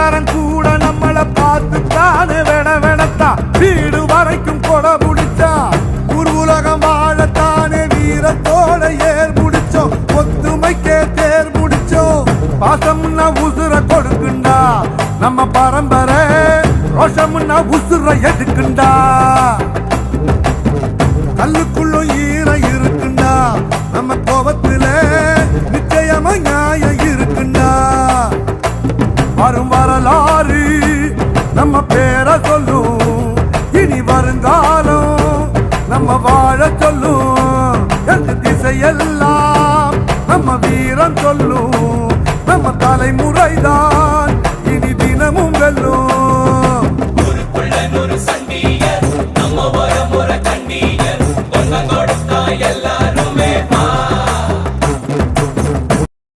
சொந்தக்காரன் கூட நம்மள பார்த்துத்தானே வெடத்தா வீடு வரைக்கும் கொடை பிடிச்சா ஊர் உலகம் வாழத்தானே வீரத்தோட ஏர் முடிச்சோம் ஒத்துமைக்கே தேர் முடிச்சோம் பாசம்னா உசுர கொடுக்குண்டா நம்ம பரம்பரை ரோஷம்னா உசுர எதுக்குண்டா கல்லுக்குள்ளும் ஈரம் இருக்குண்டா நம்ம கோபத்துல நிச்சயமா நியாயம் இருக்குண்டா வரும் வரலாறு நம்ம பேரை சொல்லும் இனி வருங்காலம் நம்ம வாழ சொல்லும் எந்த திசையெல்லாம் நம்ம வீரம் சொல்லும் நம்ம தலைமுறைதான் இனி தினமும் வெல்லும்